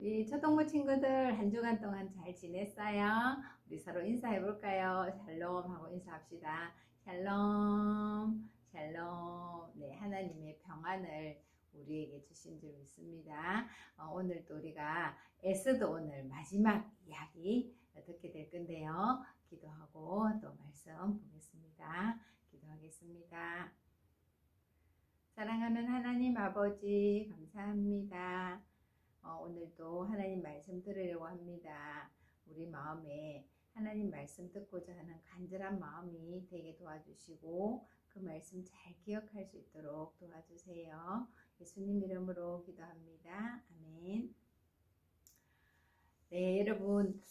우리 초동부 친구들 한 주간 동안 잘 지냈어요? 우리 서로 인사해 볼까요? 샬롬 하고 인사합시다. 샬롬, 샬롬. 네, 하나님의 평안을 우리에게 주신 줄 믿습니다. 오늘 또 우리가 에스더 오늘 마지막 이야기 듣게 될 건데요. 기도하고 또 말씀 보겠습니다. 기도하겠습니다. 사랑하는 하나님 아버지 감사합니다. 오늘도 하나님 말씀 들으려고 합니다. 우리 마음에 하나님 말씀 듣고자 하는 간절한 마음이 되게 도와주시고 그 말씀 잘 기억할 수 있도록 도와주세요. 예수님 이름으로 기도합니다. 아멘. 네, 여러분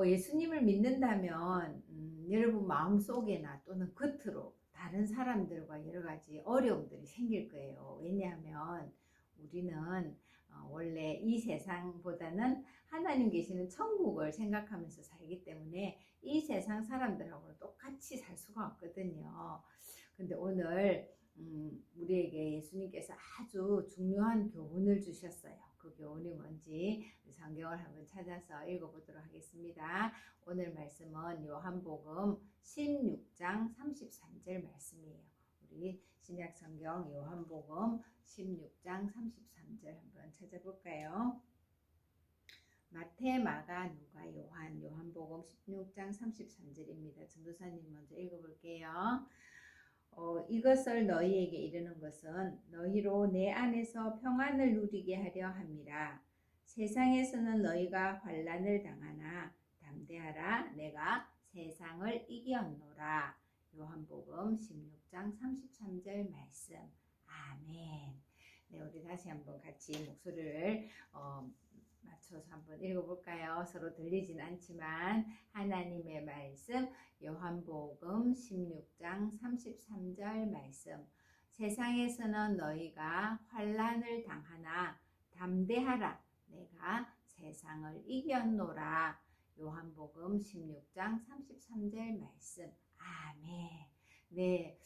예수님을 믿는다면 여러분 마음속에나 또는 겉으로 다른 사람들과 여러 가지 어려움들이 생길 거예요. 왜냐하면 우리는 원래 이 세상보다는 하나님 계시는 천국을 생각하면서 살기 때문에 이 세상 사람들하고는 똑같이 살 수가 없거든요. 근데 오늘 우리에게 예수님께서 아주 중요한 교훈을 주셨어요. 그 교훈이 뭔지 성경을 한번 찾아서 읽어보도록 하겠습니다. 오늘 말씀은 요한복음 16장 33절 말씀이에요. 우리 신약성경 요한복음 16장 33절 한번 찾아볼까요? 마태, 마가, 누가, 요한, 요한복음 16장 33절입니다. 전도사님 먼저 읽어볼게요. 이것을 너희에게 이르는 것은 너희로 내 안에서 평안을 누리게 하려 함이라. 세상에서는 너희가 환난을 당하나 담대하라. 내가 세상을 이겼노라. 요한복음 16장 33절 말씀. 아멘. 네, 우리 다시 한번 같이 목소리를 맞춰서 한번 읽어볼까요? 서로 들리진 않지만 하나님의 말씀 요한복음 16장 33절 말씀. 세상에서는 너희가 환난을 당하나 담대하라. 내가 세상을 이겼노라. 요한복음 16장 33절 말씀. 아멘. 네.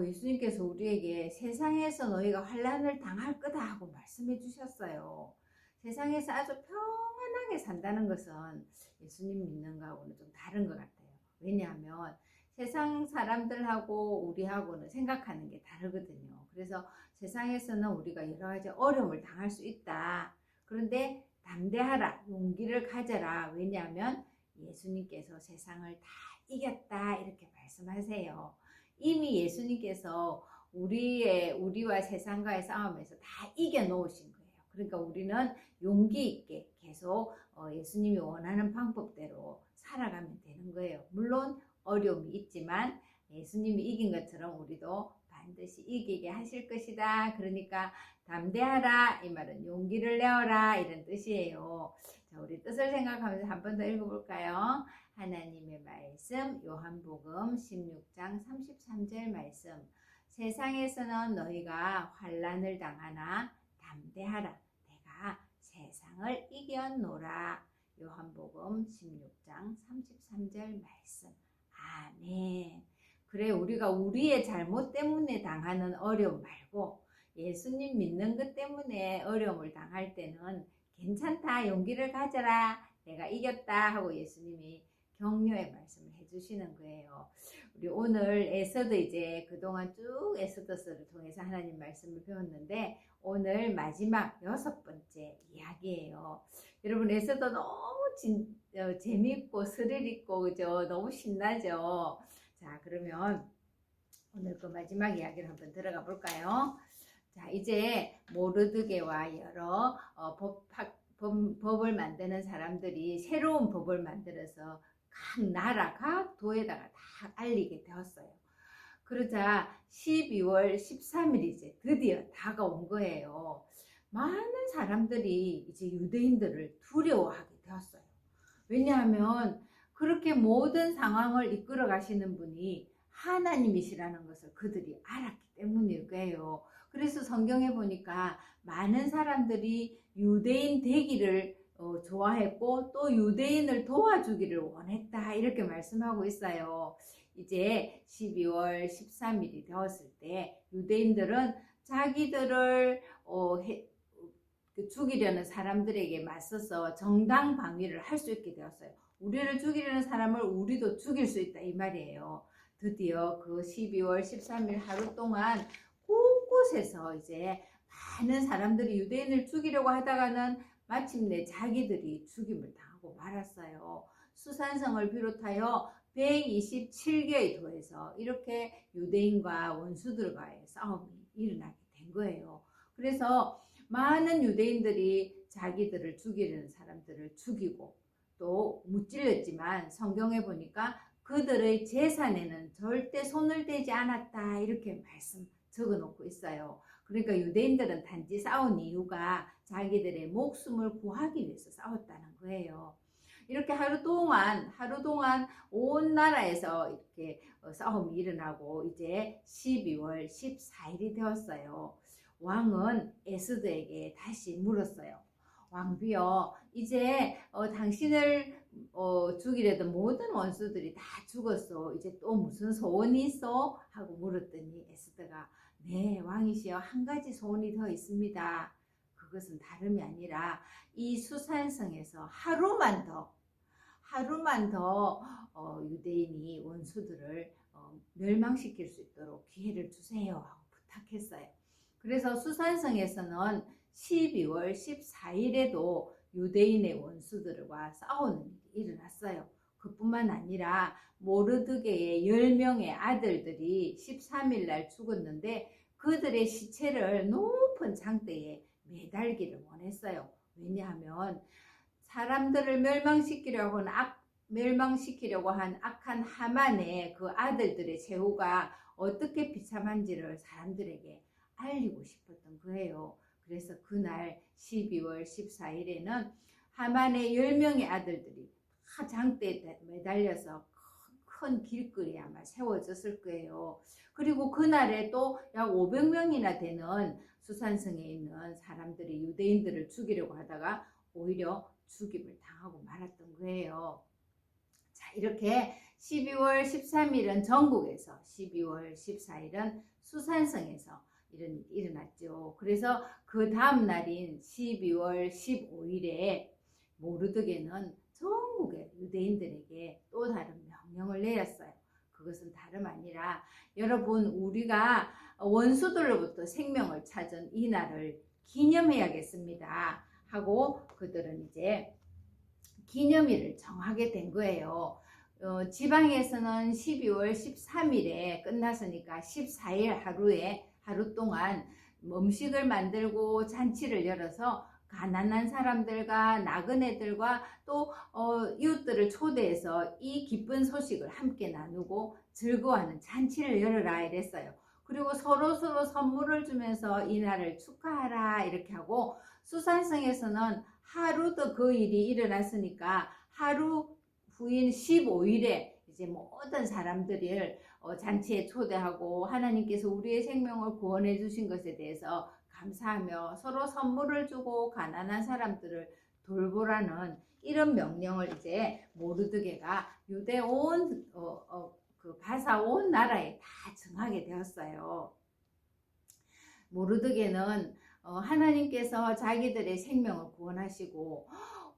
예수님께서 우리에게 세상에서 너희가 환난을 당할 거다 하고 말씀해 주셨어요. 세상에서 아주 평안하게 산다는 것은 예수님 믿는 거하고는 좀 다른 것 같아요. 왜냐하면 세상 사람들하고 우리하고는 생각하는 게 다르거든요. 그래서 세상에서는 우리가 여러 가지 어려움을 당할 수 있다. 그런데 담대하라, 용기를 가져라. 왜냐하면 예수님께서 세상을 다 이겼다 이렇게 말씀하세요. 이미 예수님께서 우리와 세상과의 싸움에서 다 이겨놓으신 거예요. 그러니까 우리는 용기 있게 계속 예수님이 원하는 방법대로 살아가면 되는 거예요. 물론 어려움이 있지만 예수님이 이긴 것처럼 우리도 반드시 이기게 하실 것이다. 그러니까 담대하라 이 말은 용기를 내어라 이런 뜻이에요. 자, 우리 뜻을 생각하면서 한 번 더 읽어볼까요? 하나님의 말씀 요한복음 16장 33절 말씀. 세상에서는 너희가 환난을 당하나 담대하라. 내가 세상을 이겼노라. 요한복음 16장 33절 말씀. 아멘. 그래, 우리가 우리의 잘못 때문에 당하는 어려움 말고 예수님 믿는 것 때문에 어려움을 당할 때는 괜찮다, 용기를 가져라, 내가 이겼다 하고 예수님이 격려의 말씀을 해주시는 거예요. 우리 오늘 에서도 이제 그동안 쭉 에스더서를 통해서 하나님 말씀을 배웠는데 오늘 마지막 6번째 이야기예요. 여러분 에서도 너무 재밌고 스릴 있고 그죠? 너무 신나죠? 자, 그러면 오늘 그 마지막 이야기를 한번 들어가 볼까요? 자, 이제 모르드게와 여러 법을 만드는 사람들이 새로운 법을 만들어서 각 나라, 각 도에다가 다 알리게 되었어요. 그러자 12월 13일 이제 드디어 다가온 거예요. 많은 사람들이 이제 유대인들을 두려워하게 되었어요. 왜냐하면 그렇게 모든 상황을 이끌어 가시는 분이 하나님이시라는 것을 그들이 알았기 때문일 거예요. 그래서 성경에 보니까 많은 사람들이 유대인 되기를 좋아했고 또 유대인을 도와주기를 원했다 이렇게 말씀하고 있어요. 이제 12월 13일이 되었을 때 유대인들은 자기들을 그 죽이려는 사람들에게 맞서서 정당 방위를 할 수 있게 되었어요. 우리를 죽이려는 사람을 우리도 죽일 수 있다 이 말이에요. 드디어 그 12월 13일 하루 동안 곳곳에서 이제 많은 사람들이 유대인을 죽이려고 하다가는 마침내 자기들이 죽임을 당하고 말았어요. 수산성을 비롯하여 127개의 도에서 이렇게 유대인과 원수들과의 싸움이 일어나게 된 거예요. 그래서 많은 유대인들이 자기들을 죽이려는 사람들을 죽이고 또 무찔렀지만 성경에 보니까 그들의 재산에는 절대 손을 대지 않았다 이렇게 말씀 적어놓고 있어요. 그러니까 유대인들은 단지 싸운 이유가 자기들의 목숨을 구하기 위해서 싸웠다는 거예요. 이렇게 하루 동안 온 나라에서 이렇게 싸움이 일어나고 이제 12월 14일이 되었어요. 왕은 에스더에게 다시 물었어요. 왕비여, 이제 당신을 죽이려던 모든 원수들이 다 죽었어. 이제 또 무슨 소원이 있어? 하고 물었더니 에스더가 네, 왕이시여, 한 가지 소원이 더 있습니다. 그것은 다름이 아니라 이 수산성에서 하루만 더 유대인이 원수들을 멸망시킬 수 있도록 기회를 주세요 하고 부탁했어요. 그래서 수산성에서는 12월 14일에도 유대인의 원수들과 싸우는 일이 일어났어요. 그뿐만 아니라 모르드게의 10명의 아들들이 13일 날 죽었는데 그들의 시체를 높은 장대에 매달기를 원했어요. 왜냐하면 사람들을 멸망시키려고 한 악한 하만의 그 아들들의 최후가 어떻게 비참한지를 사람들에게 알리고 싶었던 거예요. 그래서 그날 12월 14일에는 하만의 10명의 아들들이 다 장대에 매달려서 큰 길거리에 아마 세워졌을 거예요. 그리고 그날에 또 약 500명이나 되는 수산성에 있는 사람들이 유대인들을 죽이려고 하다가 오히려 죽임을 당하고 말았던 거예요. 자, 이렇게 12월 13일은 전국에서, 12월 14일은 수산성에서 이런 일이 일어났죠. 그래서 그 다음 날인 12월 15일에 모르드게는 전국의 유대인들에게 또 다른 명령을 내렸어요. 그것은 다름 아니라 여러분, 우리가 원수들로부터 생명을 찾은 이 날을 기념해야겠습니다 하고 그들은 이제 기념일을 정하게 된 거예요. 지방에서는 12월 13일에 끝났으니까 14일 하루 동안 음식을 만들고 잔치를 열어서 가난한 사람들과 나그네들과 또 이웃들을 초대해서 이 기쁜 소식을 함께 나누고 즐거워하는 잔치를 열어라 이랬어요. 그리고 서로 선물을 주면서 이 날을 축하하라 이렇게 하고, 수산성에서는 하루 더 그 일이 일어났으니까 하루 후인 15일에 이제 모든 사람들을 잔치에 초대하고 하나님께서 우리의 생명을 구원해 주신 것에 대해서 감사하며 서로 선물을 주고 가난한 사람들을 돌보라는 이런 명령을 이제 모르드게가 유대 그 바사 온 나라에 다 정하게 되었어요. 모르드게는 하나님께서 자기들의 생명을 구원하시고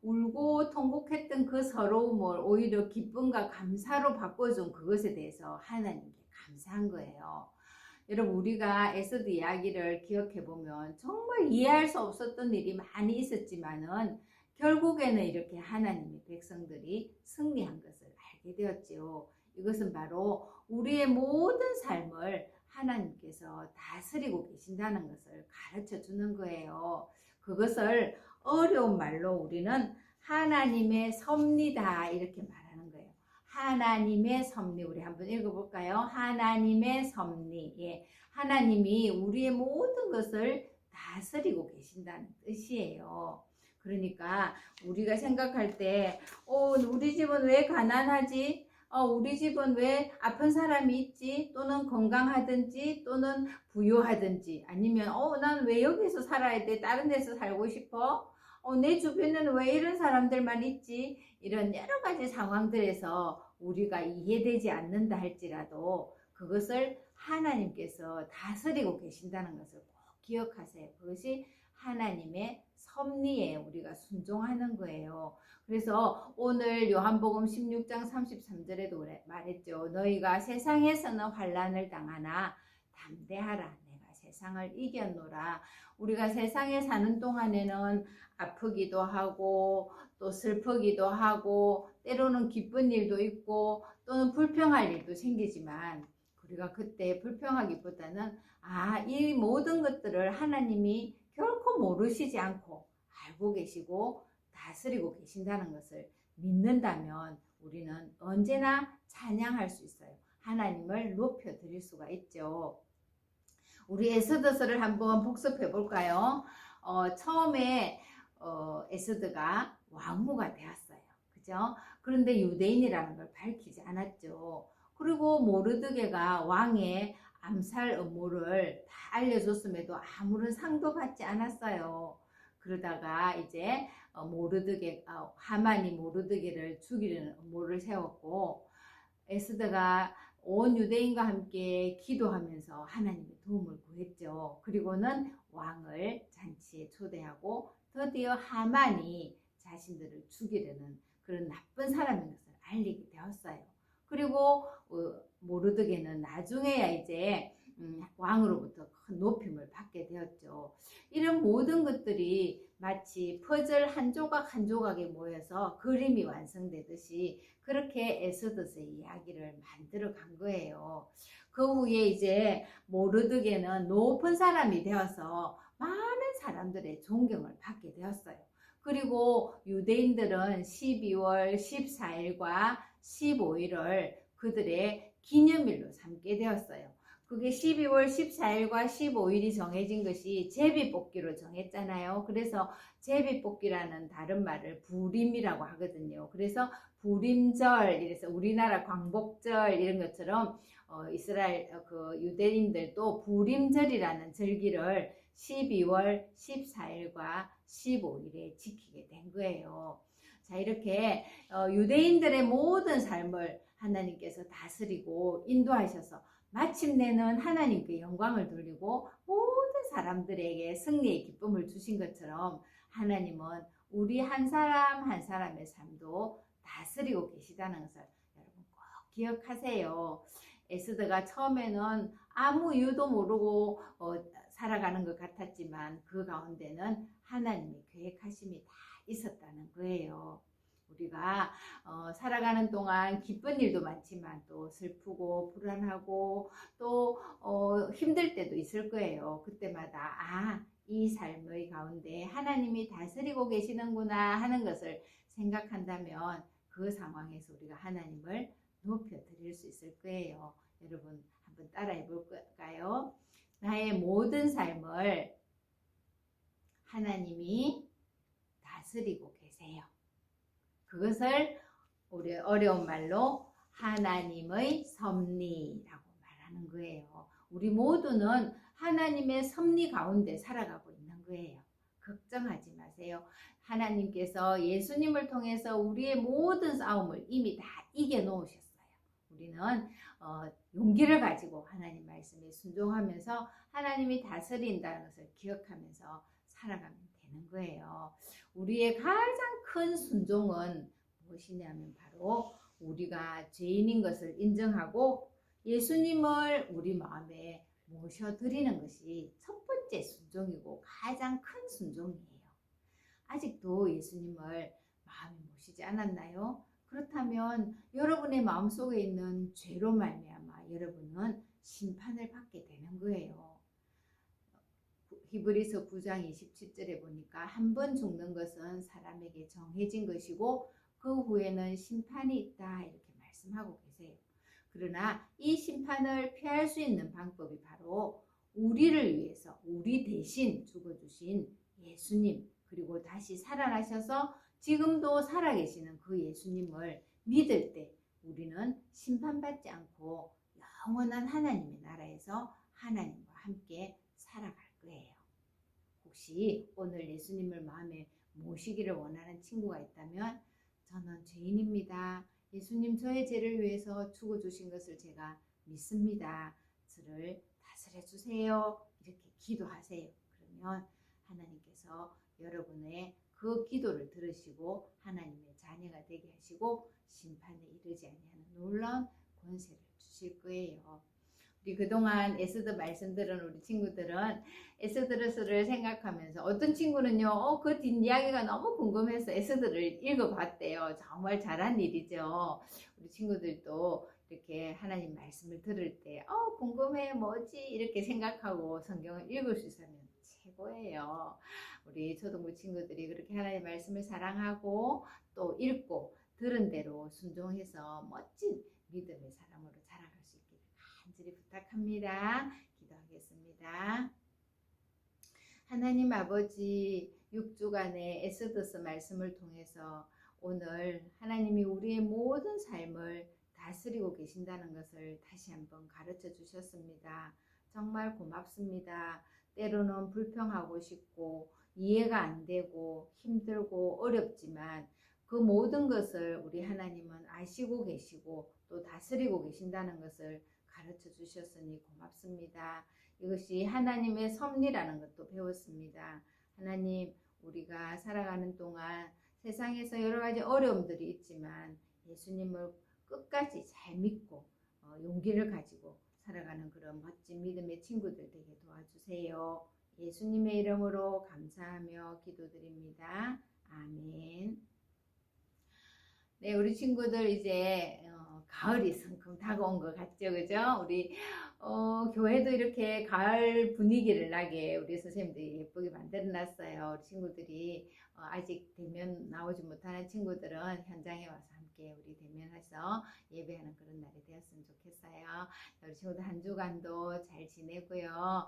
울고 통곡했던 그 서러움을 오히려 기쁨과 감사로 바꿔준 그것에 대해서 하나님께 감사한 거예요. 여러분, 우리가 에스더 이야기를 기억해 보면 정말 이해할 수 없었던 일이 많이 있었지만은 결국에는 이렇게 하나님의 백성들이 승리한 것을 알게 되었지요. 이것은 바로 우리의 모든 삶을 하나님께서 다스리고 계신다는 것을 가르쳐 주는 거예요. 그것을 어려운 말로 우리는 하나님의 섭리다 이렇게 말하는 거예요. 하나님의 섭리, 우리 한번 읽어볼까요? 하나님의 섭리. 예, 하나님이 우리의 모든 것을 다스리고 계신다는 뜻이에요. 그러니까 우리가 생각할 때 우리 집은 왜 가난하지? 우리 집은 왜 아픈 사람이 있지? 또는 건강하든지 또는 부유하든지, 아니면 난 왜 여기서 살아야 돼? 다른 데서 살고 싶어? 내 주변에는 왜 이런 사람들만 있지? 이런 여러 가지 상황들에서 우리가 이해되지 않는다 할지라도 그것을 하나님께서 다스리고 계신다는 것을 꼭 기억하세요. 그것이 하나님의 섭리에 우리가 순종하는 거예요. 그래서 오늘 요한복음 16장 33절에도 말했죠. 너희가 세상에서는 환난을 당하나 담대하라. 내가 세상을 이겼노라. 우리가 세상에 사는 동안에는 아프기도 하고 또 슬프기도 하고 때로는 기쁜 일도 있고 또는 불평할 일도 생기지만 우리가 그때 불평하기보다는 이 모든 것들을 하나님이 결코 모르시지 않고 알고 계시고 다스리고 계신다는 것을 믿는다면 우리는 언제나 찬양할 수 있어요. 하나님을 높여 드릴 수가 있죠. 우리 에스더서를 한번 복습해 볼까요? 처음에 에스더가 왕후가 되었어요. 그죠? 그런데 유대인이라는 걸 밝히지 않았죠. 그리고 모르드게가 왕의 암살 음모를 다 알려줬음에도 아무런 상도 받지 않았어요. 그러다가 이제 하만이 모르드게를 죽이려는 음모를 세웠고 에스더가 온 유대인과 함께 기도하면서 하나님의 도움을 구했죠. 그리고는 왕을 잔치에 초대하고 드디어 하만이 자신들을 죽이려는 그런 나쁜 사람인 것을 알리게 되었어요. 그리고 모르드게는 나중에야 이제 왕으로부터 큰 높임을 받게 되었죠. 이런 모든 것들이 마치 퍼즐 한 조각 한 조각에 모여서 그림이 완성되듯이 그렇게 에스더서의 이야기를 만들어 간 거예요. 그 후에 이제 모르드게는 높은 사람이 되어서 많은 사람들의 존경을 받게 되었어요. 그리고 유대인들은 12월 14일과 15일을 그들의 기념일로 삼게 되었어요. 그게 12월 14일과 15일이 정해진 것이 제비뽑기로 정했잖아요. 그래서 제비뽑기라는 다른 말을 부림이라고 하거든요. 그래서 부림절, 이래서 우리나라 광복절 이런 것처럼 이스라엘 유대인들도 부림절이라는 절기를 12월 14일과 15일에 지키게 된 거예요. 자, 이렇게 유대인들의 모든 삶을 하나님께서 다스리고 인도하셔서 마침내는 하나님께 영광을 돌리고 모든 사람들에게 승리의 기쁨을 주신 것처럼 하나님은 우리 한 사람 한 사람의 삶도 다스리고 계시다는 것을 여러분 꼭 기억하세요. 에스더가 처음에는 아무 이유도 모르고 살아가는 것 같았지만 그 가운데는 하나님의 계획하심이 다 있었다는 거예요. 우리가 살아가는 동안 기쁜 일도 많지만 또 슬프고 불안하고 또 힘들 때도 있을 거예요. 그때마다 이 삶의 가운데 하나님이 다스리고 계시는구나 하는 것을 생각한다면 그 상황에서 우리가 하나님을 높여 드릴 수 있을 거예요. 여러분 한번 따라해 볼까요? 나의 모든 삶을 하나님이 다스리고 계세요. 그것을 우리 어려운 말로 하나님의 섭리라고 말하는 거예요. 우리 모두는 하나님의 섭리 가운데 살아가고 있는 거예요. 걱정하지 마세요. 하나님께서 예수님을 통해서 우리의 모든 싸움을 이미 다 이겨 놓으셨어요. 우리는 용기를 가지고 하나님 말씀에 순종하면서 하나님이 다스린다는 것을 기억하면서 살아가면 되는 거예요. 우리의 가장 큰 순종은 무엇이냐면 바로 우리가 죄인인 것을 인정하고 예수님을 우리 마음에 모셔드리는 것이 첫 번째 순종이고 가장 큰 순종이에요. 아직도 예수님을 마음에 모시지 않았나요? 그렇다면 여러분의 마음속에 있는 죄로 말미암아 여러분은 심판을 받게 되는 거예요. 히브리서 9장 27절에 보니까 한 번 죽는 것은 사람에게 정해진 것이고 그 후에는 심판이 있다 이렇게 말씀하고 계세요. 그러나 이 심판을 피할 수 있는 방법이 바로 우리를 위해서 우리 대신 죽어주신 예수님 그리고 다시 살아나셔서 지금도 살아계시는 그 예수님을 믿을 때 우리는 심판받지 않고 영원한 하나님의 나라에서 하나님과 함께 살아갈 거예요. 혹시 오늘 예수님을 마음에 모시기를 원하는 친구가 있다면 저는 죄인입니다. 예수님 저의 죄를 위해서 죽어주신 것을 제가 믿습니다. 저를 다스려 주세요. 이렇게 기도하세요. 그러면 하나님께서 여러분의 그 기도를 들으시고 하나님의 자녀가 되게 하시고 심판에 이르지 아니하는 놀라운 권세를 주실 거예요. 우리 그동안 에스더 말씀 들은 우리 친구들은 에스더서를 생각하면서 어떤 친구는요, 그 뒷이야기가 너무 궁금해서 에스더를 읽어봤대요. 정말 잘한 일이죠. 우리 친구들도 이렇게 하나님 말씀을 들을 때, 궁금해, 뭐지? 이렇게 생각하고 성경을 읽을 수 있으면 최고예요. 우리 초등부 친구들이 그렇게 하나님 말씀을 사랑하고 또 읽고 들은 대로 순종해서 멋진 믿음의 사람으로 자라갈 수 있기를 간절히 부탁합니다. 기도하겠습니다. 하나님 아버지, 6주간의 에스더서 말씀을 통해서 오늘 하나님이 우리의 모든 삶을 다스리고 계신다는 것을 다시 한번 가르쳐 주셨습니다. 정말 고맙습니다. 때로는 불평하고 싶고 이해가 안 되고 힘들고 어렵지만 그 모든 것을 우리 하나님은 아시고 계시고 또 다스리고 계신다는 것을 가르쳐 주셨으니 고맙습니다. 이것이 하나님의 섭리라는 것도 배웠습니다. 하나님, 우리가 살아가는 동안 세상에서 여러 가지 어려움들이 있지만 예수님을 끝까지 잘 믿고 용기를 가지고 살아가는 그런 멋진 믿음의 친구들 되게 도와주세요. 예수님의 이름으로 감사하며 기도드립니다. 아멘. 네, 우리 친구들 이제 가을이 성큼 다가온 것 같죠, 그죠? 우리 교회도 이렇게 가을 분위기를 나게 우리 선생님들이 예쁘게 만들어놨어요. 우리 친구들이 아직 대면 나오지 못하는 친구들은 현장에 와서 함께 우리 대면해서 예배하는 그런 날이 되었으면 좋겠어요. 우리 친구들 한 주간도 잘 지내고요.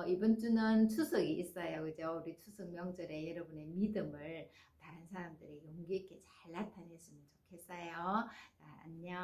이번 주는 추석이 있어요, 그죠? 우리 추석 명절에 여러분의 믿음을 다른 사람들이 용기 있게 잘 나타냈으면 좋겠어요. 자, 안녕.